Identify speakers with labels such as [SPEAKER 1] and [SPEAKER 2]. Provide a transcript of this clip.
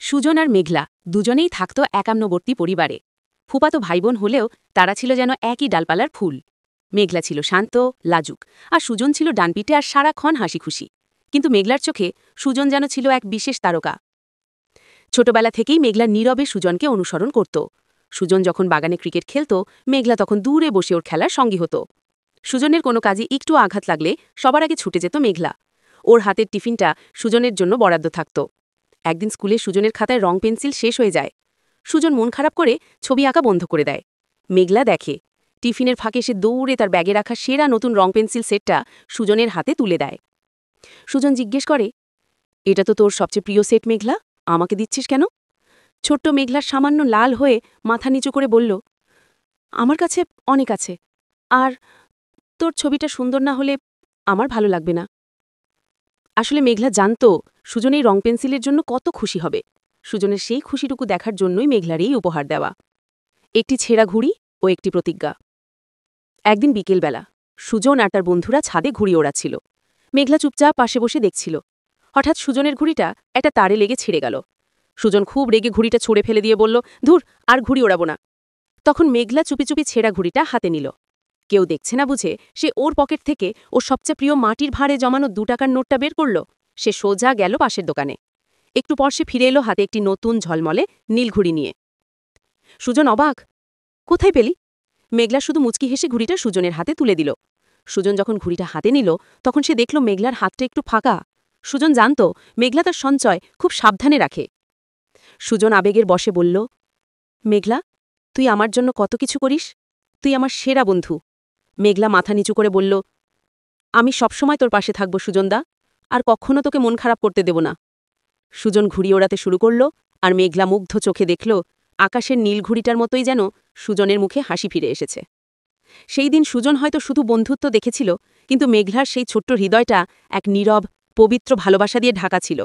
[SPEAKER 1] সুজন আর মেঘলা দুজনেই থাকত একান্নবর্তী পরিবারে। ফুপাতো ভাইবোন হলেও তারা ছিল যেন একই ডালপালার ফুল। মেঘলা ছিল শান্ত, লাজুক, আর সুজন ছিল ডানপিটে আর সারাক্ষণ হাসি খুশি। কিন্তু মেঘলার চোখে সুজন যেন ছিল এক বিশেষ তারকা। ছোটবেলা থেকেই মেঘলা নীরবে সুজনকে অনুসরণ করত। সুজন যখন বাগানে ক্রিকেট খেলত, মেঘলা তখন দূরে বসে ওর খেলার সঙ্গী হতো। সুজনের কোনো কাজে একটু আঘাত লাগলে সবার আগে ছুটে যেত মেঘলা। ওর হাতের টিফিনটা সুজনের জন্য বরাদ্দ থাকত। একদিন স্কুলে সুজনের খাতায় রং পেন্সিল শেষ হয়ে যায়। সুজন মন খারাপ করে ছবি আঁকা বন্ধ করে দেয়। মেঘলা দেখে, টিফিনের ফাঁকে সে দৌড়ে তার ব্যাগে রাখা সেরা নতুন রং পেন্সিল সেটটা সুজনের হাতে তুলে দেয়। সুজন জিজ্ঞেস করে, এটা তো তোর সবচেয়ে প্রিয় সেট মেঘলা, আমাকে দিচ্ছিস কেন? ছোট্ট মেঘলার সামান্য লাল হয়ে মাথা নিচু করে বলল, আমার কাছে অনেক আছে, আর তোর ছবিটা সুন্দর না হলে আমার ভালো লাগবে না। আসলে মেঘলা জানত সুজন এই রং পেন্সিলের জন্য কত খুশি হবে। সুজনের সেই খুশিটুকু দেখার জন্যই মেঘলার এই উপহার দেওয়া। একটি ছেঁড়া ঘুড়ি ও একটি প্রতিজ্ঞা। একদিন বিকেলবেলা সুজন আর তার বন্ধুরা ছাদে ঘুড়ি ওড়াচ্ছিল। মেঘলা চুপচাপ পাশে বসে দেখছিল। হঠাৎ সুজনের ঘুড়িটা একটা তারে লেগে ছিঁড়ে গেল। সুজন খুব রেগে ঘুড়িটা ছুঁড়ে ফেলে দিয়ে বলল, ধুর, আর ঘুড়ি ওড়াবো না। তখন মেঘলা চুপি চুপি ছেঁড়া ঘুড়িটা হাতে নিল। কেউ দেখছে না বুঝে সে ওর পকেট থেকে ওর সবচেয়ে প্রিয় মাটির ভাঁড়ে জমানো 2 টাকার নোটটা বের করল। সে সোজা গেল পাশের দোকানে। একটু পর সে ফিরে এলো হাতে একটি নতুন ঝলমলে নীল ঘুড়ি নিয়ে। সুজন অবাক, কোথায় পেলি? মেঘলা শুধু মুচকি হেসে ঘুড়িটা সুজনের হাতে তুলে দিল। সুজন যখন ঘুড়িটা হাতে নিল তখন সে দেখল মেঘলার হাতটা একটু ফাঁকা। সুজন জানত মেঘলা তার সঞ্চয় খুব সাবধানে রাখে। সুজন আবেগের বশে বলল, মেঘলা, তুই আমার জন্য কত কিছু করিস, তুই আমার সেরা বন্ধু। মেঘলা মাথা নিচু করে বলল, আমি সবসময় তোর পাশে থাকব সুজনদা, আর কখনো তোকে মন খারাপ করতে দেব না। সুজন ঘুড়ি ওড়াতে শুরু করল, আর মেঘলা মুগ্ধ চোখে দেখল আকাশের নীল ঘুড়িটার মতোই যেন সুজনের মুখে হাসি ফিরে এসেছে। সেই দিন সুজন হয়তো শুধু বন্ধুত্ব দেখেছিল, কিন্তু মেঘলার সেই ছোট্ট হৃদয়টা এক নীরব, পবিত্র ভালোবাসা দিয়ে ঢাকা ছিল।